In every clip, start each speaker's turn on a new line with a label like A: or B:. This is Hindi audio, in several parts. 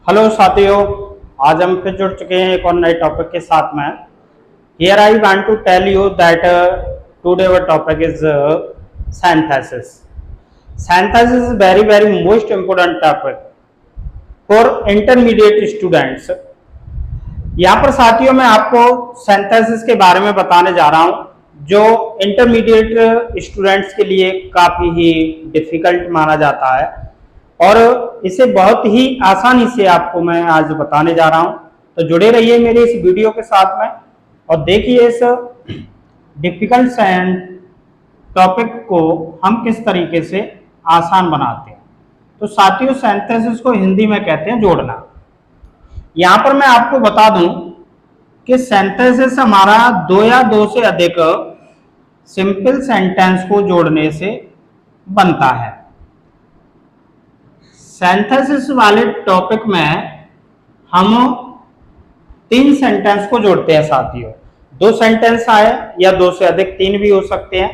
A: हेलो साथियों, आज हम फिर जुड़ चुके हैं एक और नए टॉपिक के साथ में। Here I want to tell you that today our topic is synthesis. Synthesis is very most important topic for intermediate students. यहाँ पर साथियों मैं आपको synthesis के बारे में बताने जा रहा हूँ जो इंटरमीडिएट स्टूडेंट्स के लिए काफ़ी ही डिफिकल्ट माना जाता है और इसे बहुत ही आसानी से आपको मैं आज बताने जा रहा हूं। तो जुड़े रहिए मेरे इस वीडियो के साथ में और देखिए इस डिफिकल्ट टॉपिक को हम किस तरीके से आसान बनाते हैं। तो साथियों, सिंथेसिस को हिंदी में कहते हैं जोड़ना। यहां पर मैं आपको बता दूं कि सिंथेसिस हमारा दो या दो से अधिक सिंपल सेंटेंस को जोड़ने से बनता है। सिंथेसिस वाले टॉपिक में हम 3 सेंटेंस को जोड़ते हैं साथियों। 2 सेंटेंस आए या 2 से अधिक 3 भी हो सकते हैं,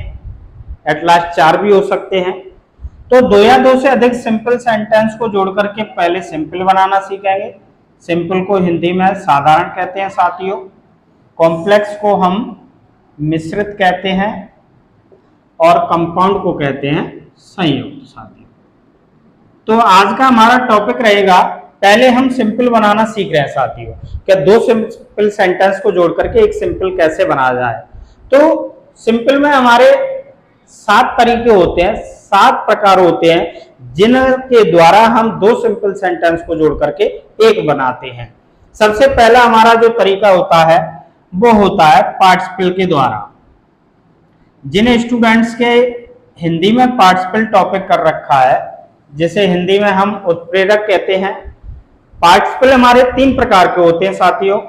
A: एट लास्ट 4 भी हो सकते हैं। तो 2 या 2 से अधिक सिंपल सेंटेंस को जोड़ करके पहले सिंपल बनाना सीखेंगे। सिंपल को हिंदी में साधारण कहते हैं साथियों, कॉम्प्लेक्स को हम मिश्रित कहते हैं और कंपाउंड को कहते हैं संयुक्त साथियों। तो आज का हमारा टॉपिक रहेगा, पहले हम सिंपल बनाना सीख रहे हैं साथियों, क्या 2 सिंपल सेंटेंस को जोड़ करके एक सिंपल कैसे बनाया जाए। तो सिंपल में हमारे 7 तरीके होते हैं, 7 प्रकार होते हैं जिनके द्वारा हम 2 सिंपल सेंटेंस को जोड़ करके एक बनाते हैं। सबसे पहला हमारा जो तरीका होता है वो होता है पार्टिसिपल के द्वारा। जिन स्टूडेंट्स के हिंदी में पार्टिसिपल टॉपिक कर रखा है, जिसे हिंदी में हम उत्प्रेरक कहते हैं। पार्टिसिपल हमारे 3 प्रकार के होते हैं साथियों।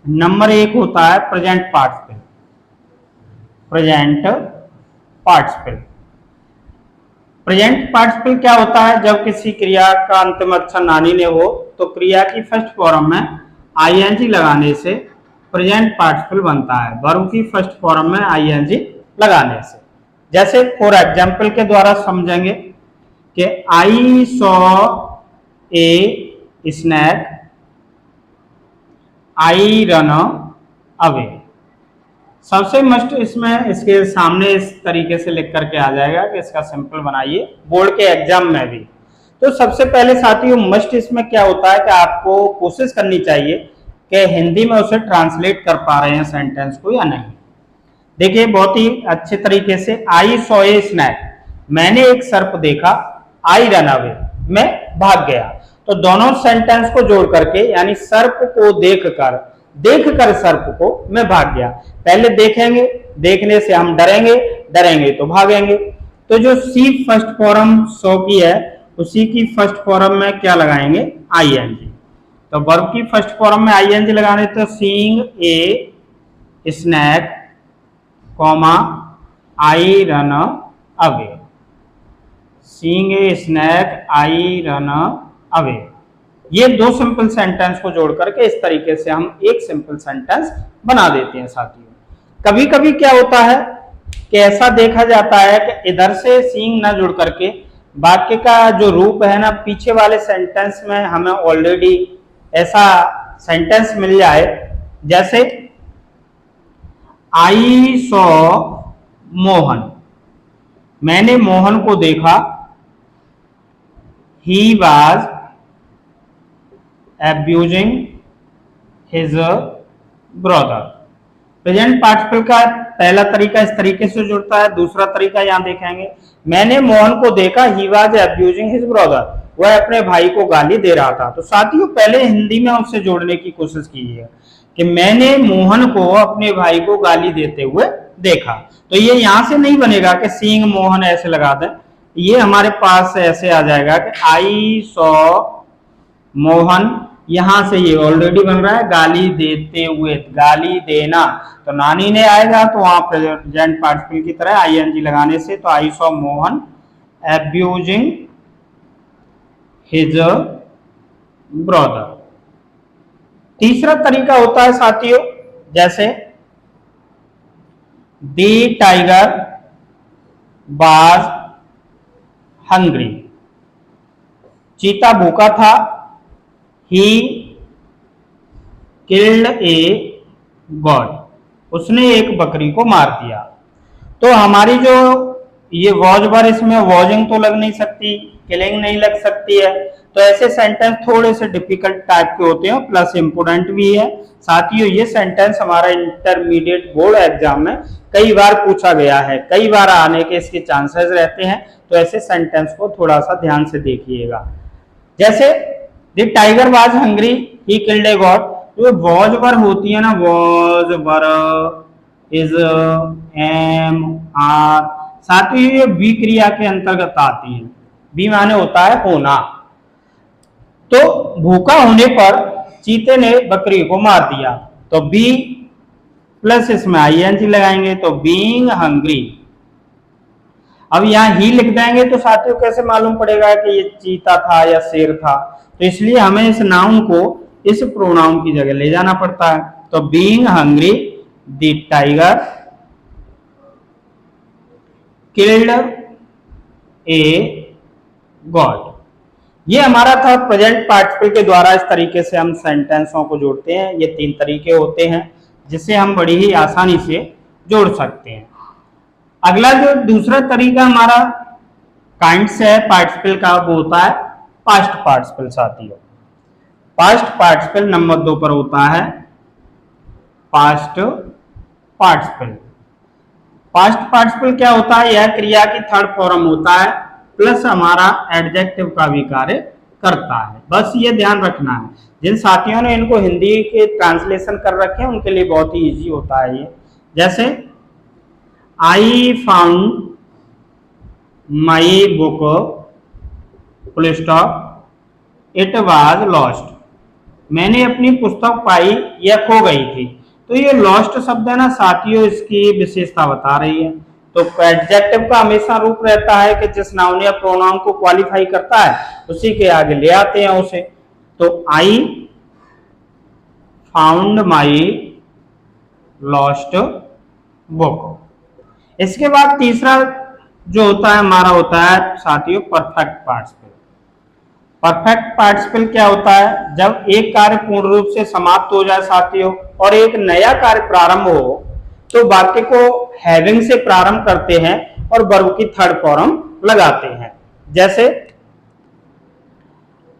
A: नंबर 1 होता है present participle. Present participle present participle क्या होता है? जब किसी क्रिया का अंतिम अक्षर नानी ने हो तो क्रिया की फर्स्ट फॉर्म में आईएनजी लगाने से प्रेजेंट पार्टिसिपल बनता है, वर्ब की फर्स्ट फॉर्म में आईएनजी लगाने से। जैसे फॉर एग्जाम्पल के द्वारा समझेंगे कि I saw a snack, I run away. सबसे मस्ट इसमें इसके सामने इस तरीके से लिख करके आ जाएगा कि इसका सिंपल बनाइए बोर्ड के एग्जाम में भी। तो सबसे पहले साथियों मस्ट इसमें क्या होता है कि आपको कोशिश करनी चाहिए कि हिंदी में उसे ट्रांसलेट कर पा रहे हैं सेंटेंस को या नहीं। देखिए बहुत ही अच्छे तरीके से, आई सॉ ए स्नैक, मैंने एक सर्प देखा, आई रन अवे, मैं भाग गया। तो दोनों सेंटेंस को जोड़ करके यानी सर्प को देखकर सर्प को मैं भाग गया। पहले देखेंगे, देखने से हम डरेंगे, डरेंगे तो भागेंगे। तो जो सी फर्स्ट फॉर्म सो की है उसी की फर्स्ट फॉर्म में क्या लगाएंगे? आईएनजी। तो वर्ब की फर्स्ट फॉर्म में आईएनजी लगाने तो seeing a snack comma I run away. Seeing a snack I run away. ये 2 सिंपल सेंटेंस को जोड़ करके इस तरीके से हम एक सिंपल सेंटेंस बना देते हैं साथियों। कभी कभी क्या होता है कि ऐसा देखा जाता है कि इधर से सीइंग ना जुड़ करके वाक्य का जो रूप है ना, पीछे वाले सेंटेंस में हमें ऑलरेडी ऐसा सेंटेंस मिल जाए। जैसे आई सॉ मोहन, मैंने मोहन को देखा, he was abusing his brother। Present participle का पहला तरीका इस तरीके से जुड़ता है। दूसरा तरीका यहां देखेंगे, मैंने मोहन को देखा, he was abusing his brother, वह अपने भाई को गाली दे रहा था। तो साथियों पहले हिंदी में उससे जोड़ने की कोशिश कीजिए कि मैंने मोहन को अपने भाई को गाली देते हुए देखा। तो ये यहां से नहीं बनेगा कि सीइंग मोहन ऐसे लगा दें, ये हमारे पास ऐसे आ जाएगा कि आई सॉ मोहन, यहां से ये ऑलरेडी बन रहा है गाली देते हुए, गाली देना। तो नानी ने आएगा तो वहां प्रेजेंट पार्टिसिपल की तरह आईएनजी लगाने से तो I saw Mohan abusing his brother. तीसरा तरीका होता है साथियों, जैसे दी टाइगर वाज हंग्री, चीता भूखा था, ही किल्ड ए गॉड, उसने एक बकरी को मार दिया। तो हमारी जो ये वॉज वर, इसमें वॉजिंग तो लग नहीं सकती, किलिंग नहीं लग सकती है, तो ऐसे सेंटेंस थोड़े से डिफिकल्ट टाइप के होते हैं, प्लस इम्पोर्टेंट भी है। साथियों ये सेंटेंस हमारा इंटरमीडिएट बोर्ड एग्जाम में कई बार पूछा गया है, कई बार आने के इसके चांसेस रहते हैं, तो ऐसे सेंटेंस को थोड़ा सा ध्यान से देखिएगा। जैसे the tiger was hungry he killed a god, जो वॉज वर होती है ना, was were is am are, साथियों ये बी क्रिया के अंतर्गत आती है। बी माने होता है होना। तो भूखा होने पर चीते ने बकरी को मार दिया, तो बी प्लस इसमें आईएनजी लगाएंगे, तो बीइंग हंग्री। अब यहां ही लिख देंगे तो साथियों कैसे मालूम पड़ेगा कि ये चीता था या शेर था, तो इसलिए हमें इस नाउन को इस प्रोनाउन की जगह ले जाना पड़ता है। तो being hungry the tiger killed a God. ये हमारा था प्रेजेंट पार्टिसिपल के द्वारा। इस तरीके से हम सेंटेंसों को जोड़ते हैं। ये 3 तरीके होते हैं जिससे हम बड़ी ही आसानी से जोड़ सकते हैं। अगला जो दूसरा तरीका हमारा काइंड्स है पार्टिसिपल का, वो होता है पास्ट पार्टिसिपल। साथियों पास्ट पार्टिसिपल नंबर 2 पर होता है पास्ट पार्टिसिपल। पास्ट पार्टिसिपल क्या होता है? यह क्रिया की थर्ड फॉर्म होता है, प्लस हमारा एडजेक्टिव का भी कार्य करता है। बस ये ध्यान रखना है। जिन साथियों ने इनको हिंदी के ट्रांसलेशन कर रखे हैं उनके लिए बहुत ही इजी होता है ये। जैसे I found my book full stop it was lost. मैंने अपनी पुस्तक पाई, यह खो गई थी। तो ये लॉस्ट शब्द है ना साथियों, इसकी विशेषता बता रही है। तो एडजेक्टिव का हमेशा रूप रहता है कि जिस नाउन या प्रोनाउन को क्वालिफाई करता है उसी के आगे ले आते हैं उसे। तो I found my lost book. इसके बाद तीसरा जो होता है हमारा होता है साथियों परफेक्ट पार्टिसिपल। परफेक्ट पार्टिसिपल क्या होता है? जब एक कार्य पूर्ण रूप से समाप्त हो जाए साथियों और एक नया कार्य प्रारंभ हो, तो वाक्य को हैविंग से प्रारंभ करते हैं और वर्ब की थर्ड फॉर्म लगाते हैं। जैसे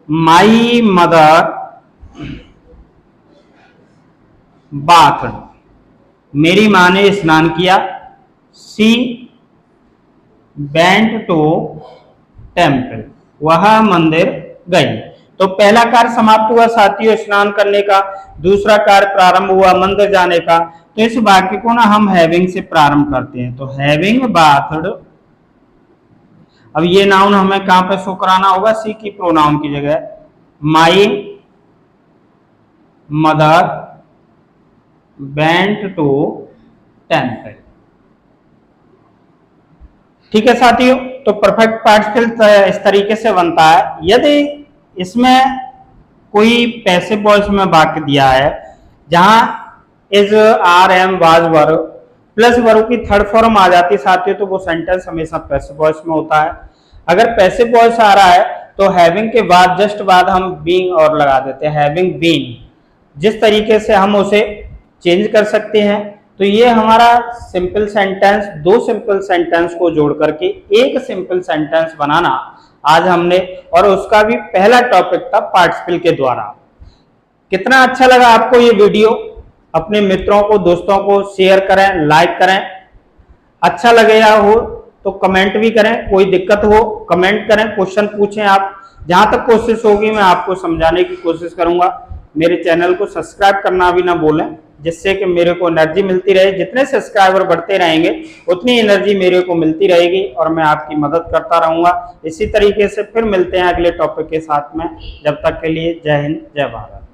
A: माई मदर बाथड, मेरी मां ने स्नान किया। सी वेंट टू टेम्पल, वह मंदिर गई। तो पहला कार्य समाप्त हुआ साथियों स्नान करने का, दूसरा कार्य प्रारंभ हुआ मंदिर जाने का। तो इस वाक्य को ना हम हैविंग से प्रारंभ करते हैं। तो हैविंग बाथड, अब ये नाउन हमें कहां पे शो कराना होगा? सी की प्रोनाउन की जगह। My mother went to temple. ठीक है साथियों, तो परफेक्ट पार्टिसिपल इस तरीके से बनता है। यदि इसमें कोई पैसिव वॉइस में वाक्य दिया है जहां is are am was verb plus verb की थर्ड फॉर्म आ जाती है साथियों, तो वो सेंटेंस हमेशा पैसिव वॉइस में होता है। अगर पैसिव वॉइस आ रहा है तो हैविंग के बाद जस्ट बाद हम बीइंग और लगा देते हैं, हैविंग बीन। जिस तरीके से हम उसे चेंज कर सकते हैं। तो ये हमारा सिंपल सेंटेंस, 2 सिंपल सेंटेंस को जोड़ करके एक सिंपल सेंटेंस बनाना आज हमने, और उसका भी पहला टॉपिक था पार्टिसिपल के द्वारा। कितना अच्छा लगा आपको ये वीडियो? अपने मित्रों को, दोस्तों को शेयर करें, लाइक करें। अच्छा लगेगा हो तो कमेंट भी करें, कोई दिक्कत हो कमेंट करें, क्वेश्चन पूछें आप। जहां तक कोशिश होगी मैं आपको समझाने की कोशिश करूंगा। मेरे चैनल को सब्सक्राइब करना भी ना भूलें, जिससे कि मेरे को एनर्जी मिलती रहे। जितने सब्सक्राइबर बढ़ते रहेंगे उतनी एनर्जी मेरे को मिलती रहेगी और मैं आपकी मदद करता रहूंगा। इसी तरीके से फिर मिलते हैं अगले टॉपिक के साथ में। जब तक के लिए जय हिंद, जय भारत।